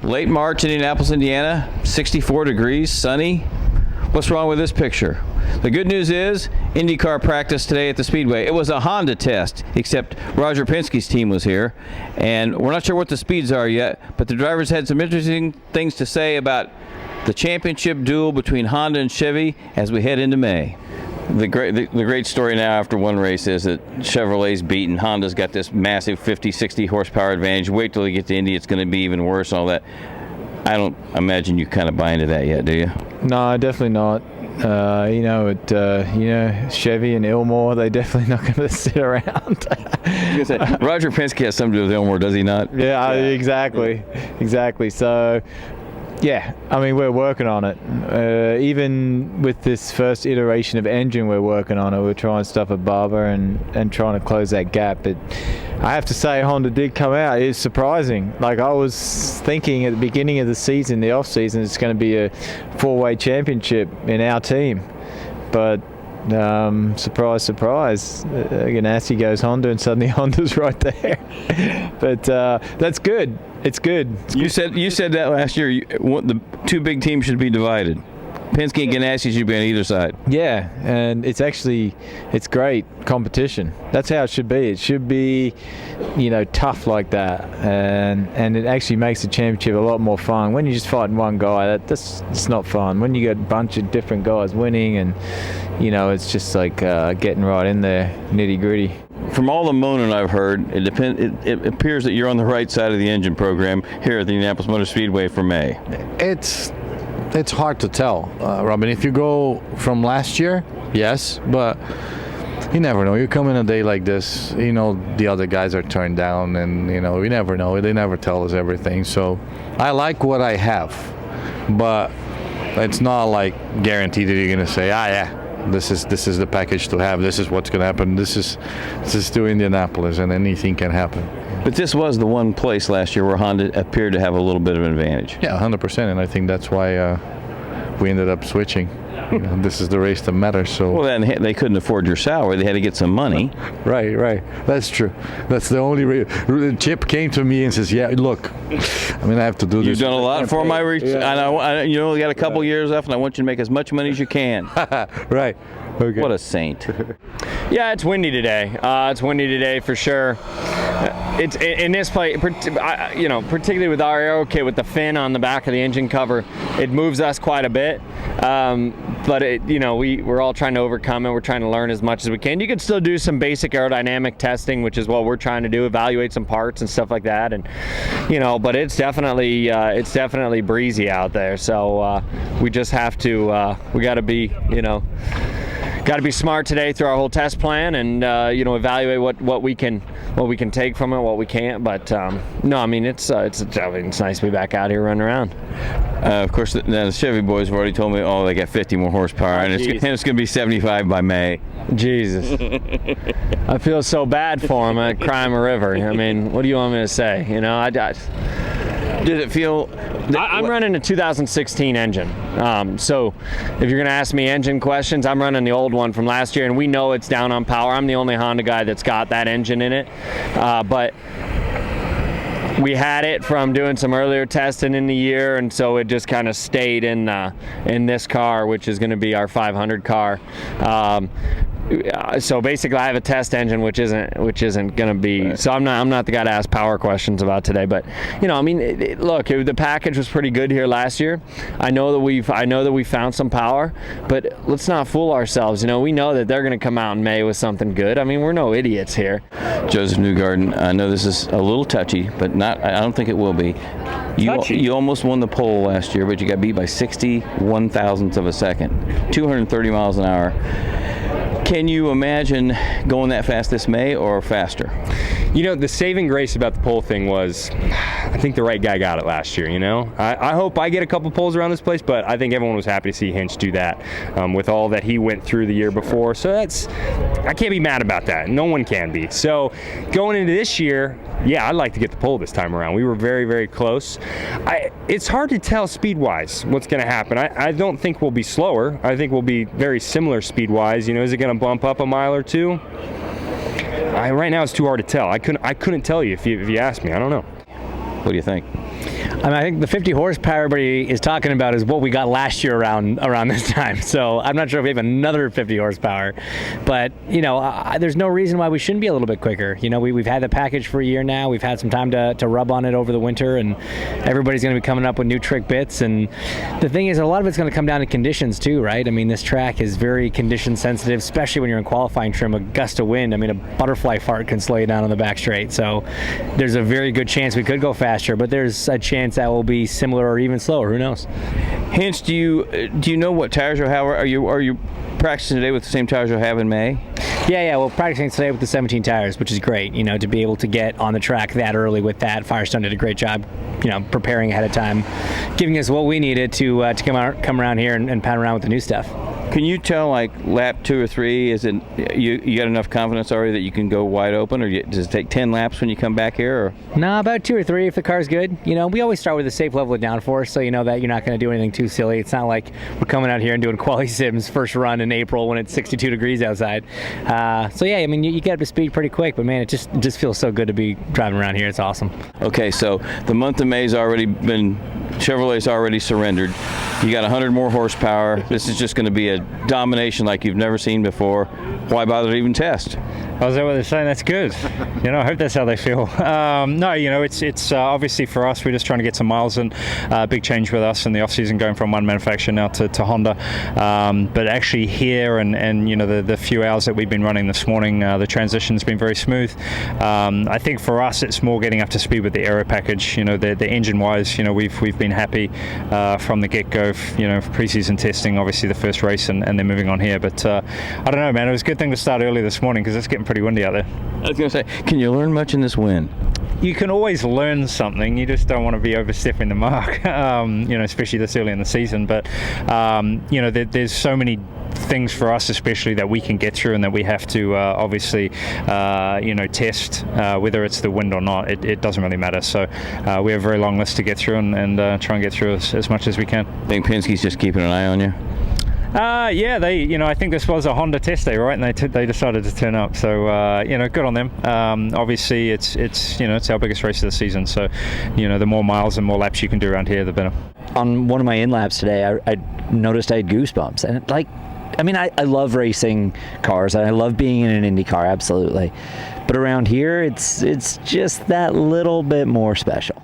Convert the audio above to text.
Late March, Indianapolis, Indiana, 64 degrees, sunny. What's wrong with this picture? The good news is IndyCar practice today at the Speedway. It was a Honda test, except Roger Penske's team was here. And we're not sure what the speeds are yet, but the drivers had some interesting things to say about the championship duel between Honda and Chevy as we head into May. The great story now after one race is that Chevrolet's beaten. Honda's got this massive 50, 60 horsepower advantage. Wait till you get to Indy, it's going to be even worse, all that. I don't imagine you kind of buy into that yet, do you? No, definitely not. Chevy and Ilmore, they're definitely not going to sit around. Roger Penske has something to do with Ilmore, does he not? Yeah, exactly. So, yeah, I mean, we're working on it. Even with this first iteration of engine, we're working on it. We're trying stuff above her and trying to close that gap. But I have to say, Honda did come out. It's surprising. Like, I was thinking at the beginning of the season, the off-season, it's going to be a four-way championship in our team. But surprise, surprise, Ganassi goes Honda, and suddenly Honda's right there. But that's good. It's good. You said that last year. The two big teams should be divided. Penske and Ganassi should be on either side. Yeah, and it's great competition. That's how it should be. It should be, tough like that, and it actually makes the championship a lot more fun. When you're just fighting one guy, it's not fun. When you get a bunch of different guys winning, and it's just like getting right in there, nitty gritty. From all the moaning I've heard, it appears that you're on the right side of the engine program here at the Indianapolis Motor Speedway for May. It's hard to tell, Robin. If you go from last year, yes, but you never know. You come in a day like this, the other guys are turned down, and we never know. They never tell us everything. So I like what I have, but it's not like guaranteed that you're going to say, this is the package to have. This is what's going to happen. This is to Indianapolis, and anything can happen. But this was the one place last year where Honda appeared to have a little bit of an advantage. Yeah, 100%, and I think that's why we ended up switching. This is the race that matters. So. Well, then they couldn't afford your salary. They had to get some money. Right. That's true. That's the only Chip came to me and says, "Yeah, look, I have to do this." You've done a lot for my reach, yeah. and you got a couple years left, and I want you to make as much money as you can. Right. Okay. What a saint. Yeah, it's windy today. It's windy today for sure. It's in this place, particularly with our aero kit with the fin on the back of the engine cover, it moves us quite a bit. But we're all trying to overcome it. We're trying to learn as much as we can. You can still do some basic aerodynamic testing, which is what we're trying to do, evaluate some parts and stuff like that. And but it's definitely breezy out there. So we just have to we got to be smart today through our whole test plan, and evaluate what we can take from it, what we can't. But it's nice to be back out here running around. Of course, the Chevy boys have already told me, they got 50 more horsepower, and it's going to be 75 by May. Jesus, I feel so bad for them at Crime River. What do you want me to say? Did it feel? I'm running a 2016 engine. So if you're going to ask me engine questions, I'm running the old one from last year, and we know it's down on power. I'm the only Honda guy that's got that engine in it. But we had it from doing some earlier testing in the year, and so it just kind of stayed in this car, which is going to be our 500 car. So basically, I have a test engine, which isn't going to be. Right. So I'm not the guy to ask power questions about today. But look, the package was pretty good here last year. I know that we found some power, but let's not fool ourselves. We know that they're going to come out in May with something good. We're no idiots here. Joseph Newgarden, I know this is a little touchy, but not. I don't think it will be. You almost won the pole last year, but you got beat by 61 thousandths of a second, 230 miles an hour. Can you imagine going that fast this May or faster? The saving grace about the pole thing was, I think the right guy got it last year, I hope I get a couple poles around this place, but I think everyone was happy to see Hinch do that with all that he went through the year before. So I can't be mad about that. No one can be. So going into this year, yeah, I'd like to get the pole this time around. We were very, very close. It's hard to tell speed-wise what's going to happen. I don't think we'll be slower. I think we'll be very similar speed-wise. Is it going to bump up a mile or two? Right now it's too hard to tell. I couldn't tell you if you asked me. I don't know. What do you think? I mean, I think the 50 horsepower everybody is talking about is what we got last year around this time. So I'm not sure if we have another 50 horsepower, but there's no reason why we shouldn't be a little bit quicker. We've had the package for a year now. We've had some time to rub on it over the winter, and everybody's going to be coming up with new trick bits. And the thing is, a lot of it's going to come down to conditions too, right? I mean, this track is very condition sensitive, especially when you're in qualifying trim. A gust of wind, I mean, a butterfly fart can slow you down on the back straight. So there's a very good chance we could go faster, but there's a chance that will be similar or even slower. Who knows? Hinch, do you know what tires you'll have? Are you practicing today with the same tires you'll have in May? Yeah. Well, practicing today with the 17 tires, which is great. To be able to get on the track that early with that. Firestone did a great job, preparing ahead of time, giving us what we needed to come around here and pound around with the new stuff. Can you tell, like, lap 2 or 3, is it you got enough confidence already that you can go wide open, or does it take 10 laps when you come back here? Or? No, about 2 or 3 if the car's good. We always start with a safe level of downforce, so you know that you're not going to do anything too silly. It's not like we're coming out here and doing quali sims first run in April when it's 62 degrees outside. So yeah, I mean, you get up to speed pretty quick, but man, it just feels so good to be driving around here. It's awesome. Okay, so the month of May's already been, Chevrolet's already surrendered. You got 100 more horsepower. This is just going to be a domination like you've never seen before. Why bother to even test? Oh, is that what they're saying? That's good. I hope that's how they feel. No, it's obviously for us, we're just trying to get some miles and big change with us in the off-season, going from one manufacturer now to Honda. But actually here and the few hours that we've been running this morning, the transition's been very smooth. I think for us, it's more getting up to speed with the aero package. The engine-wise, we've been happy from the get-go. Pre-season testing, obviously the first race, and then moving on here. But I don't know, man. It was a good thing to start early this morning because it's getting pretty windy out there. I was going to say, can you learn much in this wind? You can always learn something. You just don't want to be overstepping the mark, especially this early in the season. But, there's so many things for us especially that we can get through and that we have to obviously test whether it's the wind or not. It doesn't really matter. So we have a very long list to get through and try and get through as much as we can. I think Penske's just keeping an eye on you. Yeah, they, I think this was a Honda test day, right? And they decided to turn up. So, good on them. Obviously, it's our biggest race of the season. So, the more miles and more laps you can do around here, the better. On one of my in-laps today, I noticed I had goosebumps. And I love racing cars. And I love being in an Indy car, absolutely. But around here, it's just that little bit more special.